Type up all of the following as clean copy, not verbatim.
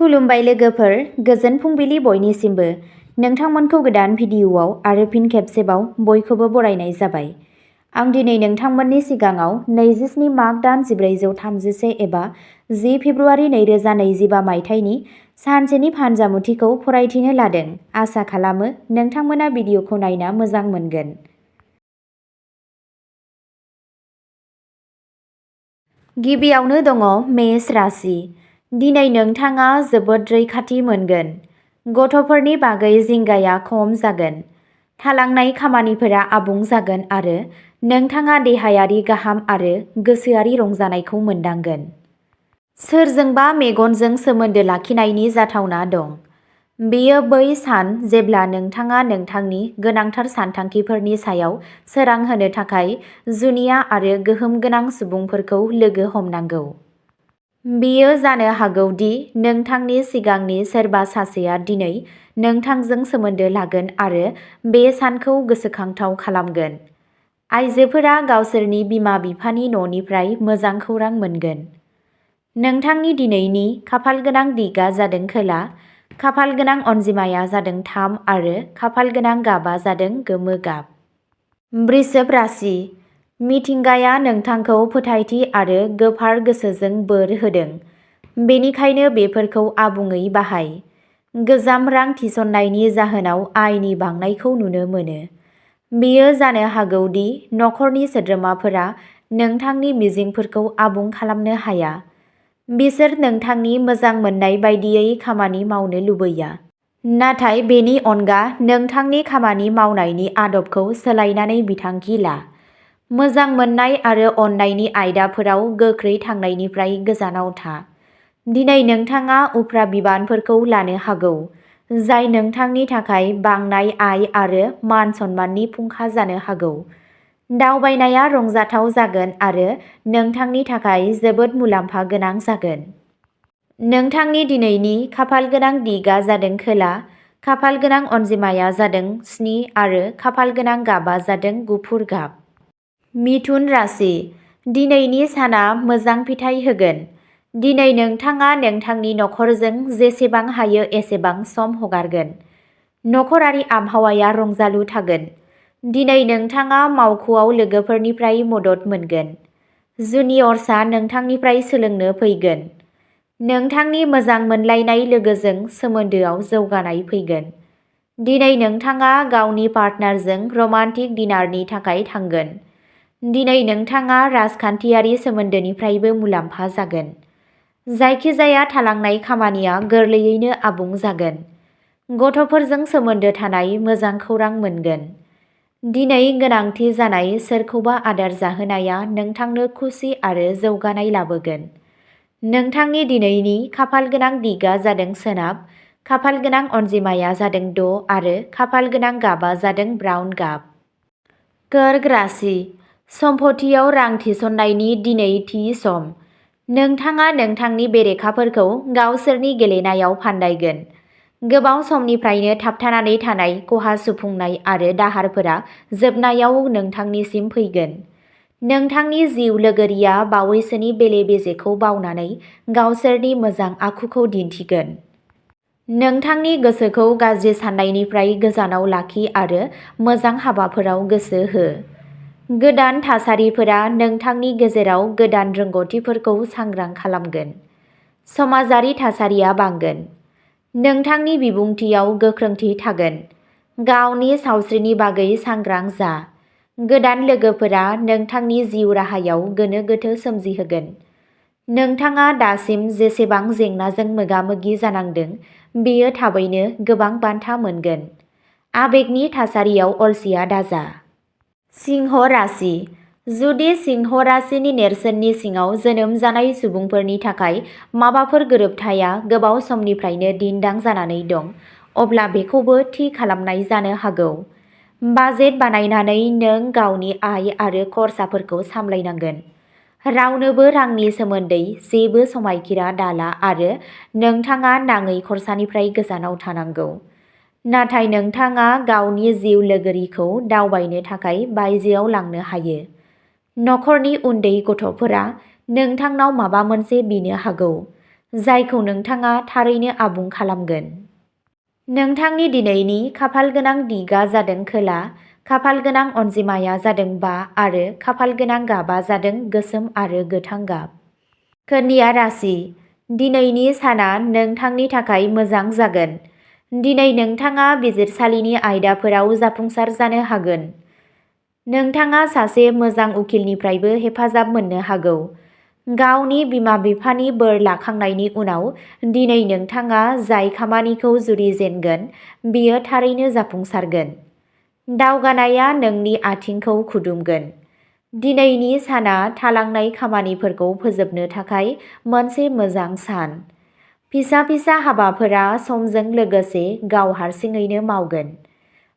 खुलुमबाय लोगोफोर, गोजोन फुंबिलि बयनिसिमबो। नोंथांमोनखौ गोदान भिडिअ'आव आरो फिन खेबसेबाव बयखौबो बरायनाय जाबाय। आं दिनै नोंथांमोननि सिगाङाव 27 माग दान 1436 एबा 10 फेब्रुआरि 2025 मायथाइनि सानसेनि फानजामुथिखौ फरायथिनो लादों। आसा खालामो नोंथांमोना भिडिअ'खौ नायना मोजां मोनगोन। गिबियावनो दङ मेष राशि। दिनै नोंथाङा जोबोद रैखाथि मोनगोन। गथ'फोरनि बागै जिंगाया खम जागोन। थालांनाय खामानिफोरा आबुं जागोन आरो नोंथाङा देहायारि गाहाम आरो गोसोआरि रंजानायखौ मोनदांगोन। सोरजोंबा मेगनजों सोमोन्दो लाखिनायनि जाथावना दं। बेयो बै सान जेब्ला नोंथाङा नोंथांनि गोनांथार सानथांखिफोरनि सायाव सोरां होनो थाखाय जुनिया आरो गोहोम गोनां सुबुंफोरखौ लोगो हमनांगौ। बेयो जानो हागौ दि नोंथांनि सिगांनि सोरबा सासेया दिनै नोंथांजों सोमोन्दो लागोन आरो बे सानखौ गोसोखांथाव खालामगोन। आइजोफोरा गावसोरनि बिमा-बिफानि न'निफ्राय मोजां खौरां मोनगोन। नोंथांनि दिनैनि खाफालगोनां दिगआ जादों खोला, खाफालगोनां अनजिमाया जादों 3 आरो खाफालगोनां गाबआ जादों गोमो गाब। वृषभ राशि। मिथिंगाया नोंथांखौ फोथायथि आरो गोफार गोसोजों बोर होदों, बेनिखायनो बेफोरखौ आबुङै बाहाय। गोजाम रां थिसननायनि जाहोनाव आयनि बांनायखौ नुनो मोनो। बेयो जानो हागौ दि नखरनि सोद्रोमाफोरा नोंथांनि मिजिंफोरखौ आबुं खालामनो हाया। बिसोर नोंथांनि मोजां मोननाय बायदियै खामानि मावनो लुबैया, नाथाय बेनि अनगा नोंथांनि खामानि मावनायनि आदबखौ सोलायनानै बिथांखि ला। मोजां मोननाय आरो अननायनि आयदाफोराव गोख्रै थांनायनिफ्राय गोजानाव था। दिनै नोंथाङा उफ्रा बिबानफोरखौ लानो हागौ, जाय नोंथांनि थाखाय बांनाय आय आरो मान-सन्माननि फुंखा जानो हागौ। दावबायनाया रंजाथाव जागोन आरो नोंथांनि थाखाय जोबोद मुलाम्फा गोनां जागोन। नोंथांनि दिनैनि खाफालगोनां दिगआ जादों खोला, खाफालगोनां अनजिमाया जादों 7 आरो खाफालगोनां गाबआ जादों गुफुर गाब। मिथुन राशि। दिनैनि साना मोजां फिथाइ होगोन। दिनै नोंथाङा नोंथांनि नखरजों जेसेबां हायो एसेबां सम हगारगोन। नखरारि आबहावाया रंजालु थागोन। दिनै नोंथाङा मावख'आव लोगोफोरनिफ्राय मदद मोनगोन। जुनियरसा नोंथांनिफ्राय सोलोंनो फैगोन। नोंथांनि मोजां मोनलायनाय लोगोजों सोमोन्दोआव जौगानाय फैगोन। दिनै नोंथाङा गावनि पार्टनारजों रमान्टिक डिनारनि थाखाय थांगोन। दिनै नोंथाङा राजखान्थियारि सोमोन्दोनिफ्रायबो मुलाम्फा जागोन। जायखिजाया थालांनाय खामानिया गोरलैयैनो आबुं जागोन। गथ'फोरजों सोमोन्दो थानाय मोजां खौरां मोनगोन। दिनै गोनांथि जानाय सोरखौबा आदार जाहोनाया नोंथांनो खुसि आरो जौगानाय लाबोगोन। नोंथांनि दिनैनि खाफालगोनां दिगआ जादों सोनाब, खाफालगोनां अनजिमाया जादों 6 आरो खाफालगोनां गाबआ जादों ब्राउन गाब। कर्क राशि। सम्पथियाव रां थिसननायनि दिनै थि सम। नोंथाङा नोंथांनि बेरेखाफोरखौ गावसोरनि गेलेनायाव फान्दायगोन। गोबाव समनिफ्रायनो थाबथानानै थानाय खहा सुफुंनाय आरो दाहारफोरा जोबनायाव नोंथांनिसिम फैगोन। नोंथांनि जिउ लोगोरिया बावैसोनि बेले-बेजेखौ बावनानै गावसोरनि मोजां आखुखौ दिन्थिगोन। नोंथांनि गोसोखौ गाज्रि साननायनिफ्राय गोजानाव लाखि आरो मोजां हाबाफोराव गोसो हो। गोदान थासारिफोरा नोंथांनि गेजेराव गोदान रोंग'थिफोरखौ सांग्रां खालामगोन। समाजारि थासारिया बांगोन। नोंथांनि बिबुंथियाव गोख्रोंथि थागोन। गावनि सावस्रिनि बागै सांग्रां जा। गोदान लोगोफोरा नोंथांनि जिउ राहायाव गोनो-गोथो सोमजिहोगोन। नोंथाङा दासिम जेसेबां जेंनाजों मोगा-मोगि जानांदों, बेयो थाबैनो गोबां बान्था मोनगोन। आबेगनि थासारियाव अलसिया दाजा। सिंह राशि। जुदि सिंह राशिनि नेरसोननि सिङाव जोनोम जानाय सुबुंफोरनि थाखाय माबाफोर गोरोबथाया गोबाव समनिफ्रायनो दिन्दां जानानै दं, अब्ला बेखौबो थि खालामनाय जानो हागौ। बाजेट बानायनानै नों गावनि आय आरो खरसाफोरखौ सामलायनांगोन। रावनोबो रांनि सोमोन्दै जेबो समायखिरा दाला आरो नोंथाङा नाङै खरसानिफ्राय गोजानाव थानांगौ। नाथाय नोंथाङा गावनि जिउ लोगोरिखौ दावबायनो थाखाय बायजोआव लांनो हायो। नखरनि उन्दै गथ'फोरा नोंथांनाव माबा मोनसे बिनो हागौ, जायखौ नोंथाङा थारैनो आबुं खालामगोन। नोंथांनि दिनैनि खाफालगोनां दिगा जादों खोला, खाफालगोनां अनजिमाया जादों 5 आरो खाफालगोनां गाबा जादों गोसोम आरो गोथां गाब। कन्या राशि, दिनैनि साना नोंथांनि थाखाय मोजां जागोन। दिनै नोंथाङा बिजिरसालिनि आयदाफोराव जाफुंसार जानो हागोन। नोंथाङा सासे मोजां उकिलनिफ्रायबो हेफाजाब मोननो हागौ। गावनि बिमा-बिफानि बोर लाखांनायनि उनाव दिनै नोंथाङा जाय खामानिखौ जुरिजेनगोन बेयो थारैनो जाफुंसारगोन। दावगानाया नोंनि आथिंखौ खुदुमगोन। दिनैनि साना थालांनाय खामानिफोरखौ फोजोबनो थाखाय मोनसे मोजां सान। फिसा-फिसा हाबाफोरा समजों लोगोसे गाव हारसिङैनो मावगोन।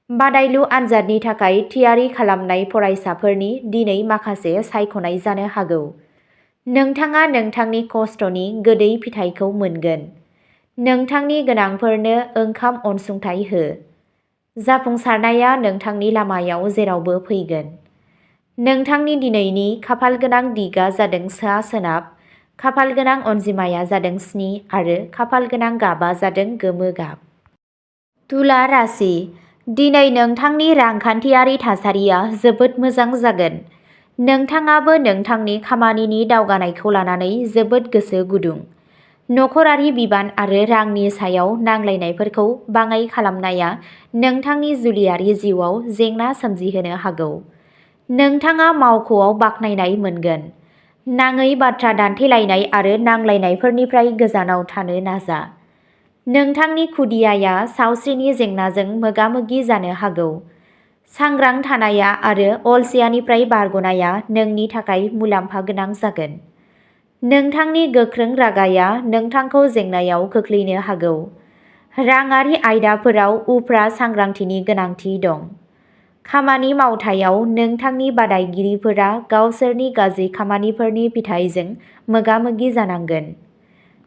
बादायलु आनजादनि थाखाय थियारि खालामनाय फरायसाफोरनि दिनै माखासे सायख'नाय जानो हागौ। नोंथाङा नोंथांनि खस्थ'नि गोदै फिथाइखौ मोनगोन। नोंथांनि गोनांफोरनो ओंखाम अनसुंथाइ हो। जाफुंसारनाया नोंथांनि लामायाव जेरावबो फैगोन। नोंथांनि दिनैनि खाफालगोनां दिगा जादों सा-सोनाब, खाफालगोनां अनजिमाया जादों 7 आरो खाफालगोनां गाबा जादों गोमो गाब। तुला राशि, दिनै नोंथांनि रांखान्थियारि थासारिया जोबोद मोजां जागोन। नोंथाङाबो नोंथांनि खामानिनि दावगानायखौ लानानै जोबोद गोसो गुदुं। नखरारि बिबान आरो रांनि सायाव नांलायनायफोरखौ बाङाइ खालामनाया नोंथांनि जुलियारि जिउआव जेंना सोमजिहोनो हागौ। नोंथाङा मावख'आव बाख्नायनाय मोनगोन। नाङै बाथ्रा दान्थेलायनाय आरो नांलायनायफोरनिफ्राय गोजानाव थानो नाजा। नोंथांनि खुदियाया सावस्रिनि जेंनाजों मोगा-मोगि जानो हागौ। सांग्रां थानाया आरो अलसियानिफ्राय बारग'नाया नोंनि थाखाय मुलाम्फा गोनां जागोन। नोंथांनि गोख्रों रागाया नोंथांखौ जेंनायाव खोख्लैनो हागौ। राङारि आयदाफोराव उफ्रा सांग्रांथिनि गोनांथि दं। खामानि मावथायाव नोंथांनि बादायगिरिफोरा गावसोरनि गाज्रि खामानिफोरनि फिथाइजों मोगा-मोगि जानांगोन।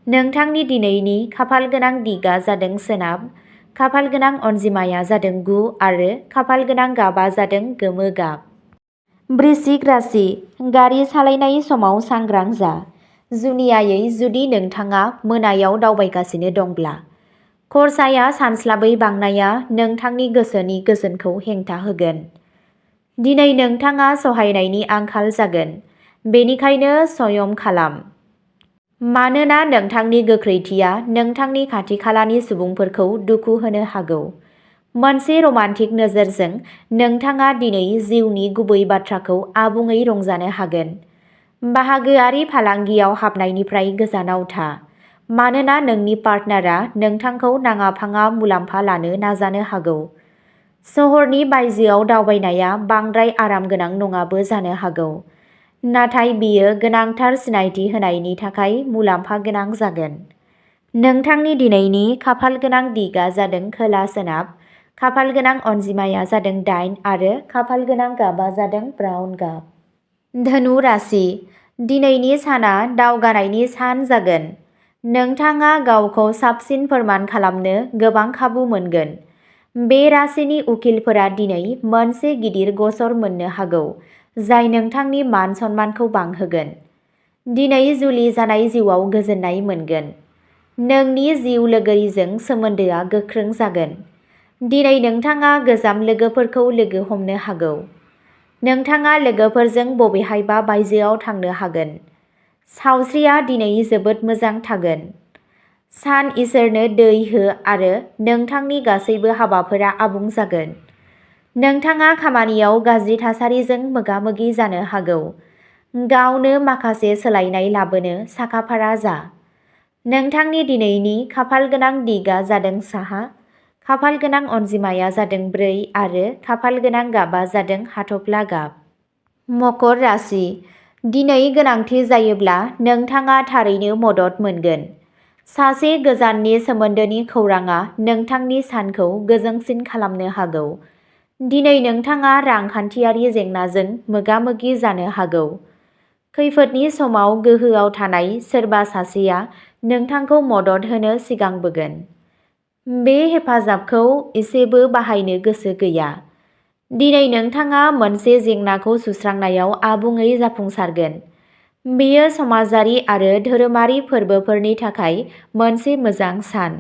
नोंथांनि दिनैनि खाफालगोनां दिगा जादों सोनाब, खाफालगोनां अनजिमाया जादों 9 आरो खाफालगोनां गाबा जादों गोमो गाब। वृश्चिक राशि, गारि सालायनाय समाव सांग्रां जा। जुनियायै जुदि नोंथाङा मोनायाव दावबायगासिनो दंब्ला। खरसाया सानस्लाबै बांनाया नोंथांनि गोसोनि गोजोनखौ हेंथा होगोन। दिनै नोंथाङा सहायनायनि आंखाल जागोन, बेनिखायनो सयम खालाम। मानोना नोंथांनि गोख्रैथिया नोंथांनि खाथि-खालानि सुबुंफोरखौ दुखु होनो हागौ। मोनसे रमान्टिक नोजोरजों नोंथाङा दिनै जिउनि गुबै बाथ्राखौ आबुङै रंजानो हागोन। बाहागोआरि फालांगियाव हाबनायनिफ्राय गोजानाव था, मानोना नोंनि पार्टनारआ नोंथांखौ नाङा-फाङा मुलाम्फा लानो नाजानो हागौ। सहरनि बायजोआव दावबायनाया बांद्राय आरामगोनां नङाबो जानो हागौ, नाथाय बेयो गोनांथार सिनायथि होनायनि थाखाय मुलाम्फा गोनां जागोन। नोंथांनि दिनैनि खाफालगोनां दिगा जादों खोला-सोनाब, खाफालगोनां अनजिमाया जादों 8 आरो खाफालगोनां गाबा जादों ब्राउन गाब। धनु राशि, दिनैनि साना दावगानायनि सान जागोन। नोंथाङा गावखौ साबसिन फोरमान खालामनो गोबां खाबु मोनगोन। बे राशिनि उकिलफोरा दिनै मोनसे गिदिर गसर मोननो हागौ, जाय नोंथांनि मान-सन्मानखौ बांहोगोन। दिनै जुलि जानाय जिउआव गोजोननाय मोनगोन। नोंनि जिउ लोगोरिजों सोमोन्दोआ गोख्रों जागोन। दिनै नोंथाङा गोजाम लोगोफोरखौ लोगो हमनो हागौ। नोंथाङा लोगोफोरजों बबेहायबा बायजोआव थांनो हागोन। सावस्रिया दिनै जोबोद मोजां थागोन। सान इसोरनो दै हो आरो नोंथांनि गासैबो हाबाफोरा आबुं जागोन। नोंथाङा खामानियाव गाज्रि थासारिजों मोगा-मोगि जानो हागौ। गावनो माखासे सोलायनाय लाबोनो साखा-फारा जा। नोंथांनि दिनैनि खाफालगोनां दिगा जादों साहा, खाफालगोनां अनजिमाया जादों 4 आरो खाफालगोनां गाबा जादों हाथफ्ला गाब। मकर राशि, दिनै गोनांथि जायोब्ला नोंथाङा थारैनो मदद मोनगोन। सासे गोजाननि सोमोन्दोनि खौरांआ नोंथांनि सानखौ गोजोंसिन खालामनो हागौ। दिनै नोंथाङा रांखान्थियारि जेंनाजों मोगा-मोगि जानो हागौ। खैफोदनि समाव गोहोआव थानाय सोरबा सासेया नोंथांखौ मदद होनो सिगांबोगोन। बे हेफाजाबखौ एसेबो बाहायनो गोसो गैया। दिनै नोंथाङा मोनसे जेंनाखौ सुस्रांनायाव आबुङै जाफुंसारगोन। बेयो समाजारि आरो धोरोमारि फोरबोफोरनि थाखाय मोनसे मोजां सान।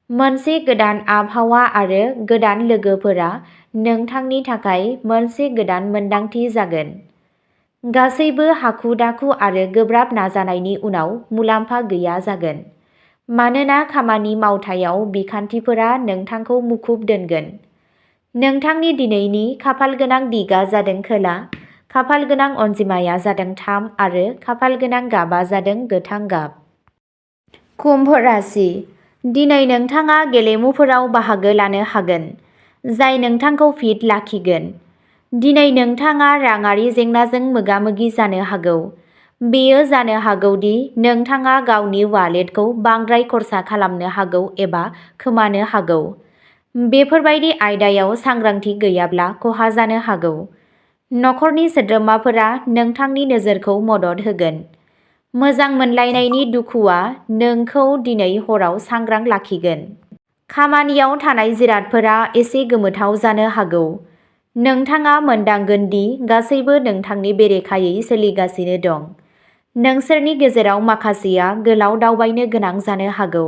मोनसे गोदान आबहावा आरो गोदान लोगोफोरा नोंथांनि थाखाय मोनसे गोदान मोनदांथि जागोन। गासैबो हाखु-दाखु आरो गोब्राब नाजानायनि उनाव मुलाम्फा गैया जागोन, मानोना खामानि मावथायाव बिखान्थिफोरा नोंथांखौ मुखुब दोनगोन। नोंथांनि दिनैनि खाफालगोनां दिगा जादों खोला, खाफालगोनां अनजिमाया जादों 3 आरो खाफालगोनां गाबा जादों गोथां गाब। कुम्भ राशि। दिनै नोंथाङा गेलेमुफोराव बाहागो लानो हागोन, जाय नोंथांखौ फिट लाखिगोन। दिनै नोंथाङा राङारि जेंनाजों मोगा-मोगि जानो हागौ। बेयो जानो हागौ दि नोंथाङा गावनि वालेटखौ बांद्राय खर्सा खालामनो हागौ एबा खोमानो हागौ। बेफोरबायदि आयदायाव सांग्रांथि गैयाब्ला खहा जानो हागौ। नखरनि सोद्रोमाफोरा नोंथांनि नोजोरखौ मदद होगोन। मोजां मोनलायनायनि दुखुआ नोंखौ दिनै हराव सांग्रां लाखिगोन। खामानियाव थानाय जिरादफोरा एसे गोमोथाव जानो हागौ। नोंथाङा मोनदांगोन दि गासैबो नोंथांनि बेरेखायै सोलिगासिनो दं। नोंसोरनि गेजेराव माखासेया गोलाव दावबायनो गोनां जानो हागौ।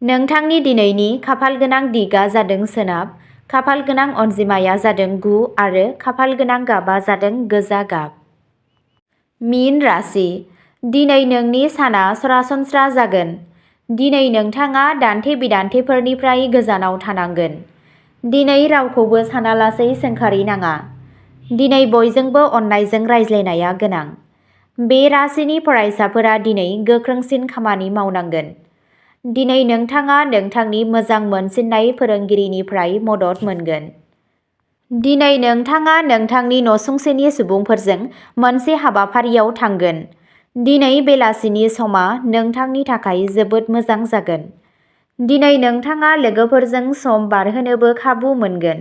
नोंथांनि दिनैनि खाफालगोनां दिगा जादों सोनाब, खाफालगोनां अनजिमाया जादों 9 आरो खाफालगोनां गाबा जादों गोजा गाब। मीन राशि। दिनै नोंनि साना सरासनस्रा जागोन। दिनै नोंथाङा दान्थे-बिदान्थेफोरनिफ्राय गोजानाव थानांगोन। दिनै रावखौबो सानालासै सोंखारिनाङा। दिनै बयजोंबो अननायजों रायज्लायनाया गोनां। बे राशिनि फरायसाफोरा दिनै गोख्रोंसिन खामानि मावनांगोन। दिनै नोंथाङा नोंथांनि मोजां मोनसिननाय फोरोंगिरिनिफ्राय मदद मोनगोन। दिनै नोंथाङा नोंथांनि नसुंसेनि सुबुंफोरजों मोनसे हाबाफारियाव थांगोन। दिनै बेलासिनि समा नोंथांनि थाखाय जोबोद मोजां जागोन। दिनै नोंथाङा लोगोफोरजों सम बारहोनोबो खाबु मोनगोन।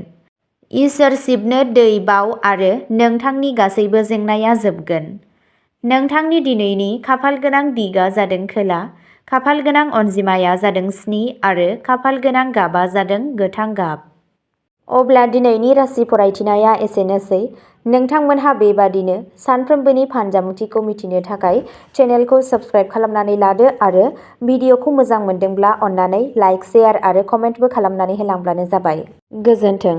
इसोर शिबनो दै बाव आरो नोंथांनि गासैबो जेंनाया जोबगोन। नोंथांनि दिनैनि खाफालगोनां दिगा जादों खोला, खाफालगोनां अनजिमाया जादों 7 आरो खाफालगोनां गाबा जादों गोथां गाब। अब्ला दिनैनि राशि फरायथिनाया एसेनोसै। नोंथांमोनहा बेबादिनो सानफ्रोमबोनि फानजामुथिखौ मिथिनो थाखाय चेनेलखौ साबस्क्राइब खालामनानै लादो आरो भिडिअखौ मोजां मोनदोंब्ला अन्नानै लाइक, शेयार आरो कमेन्टबो खालामनानै होलांब्लानो जाबाय। गोजोन्थों।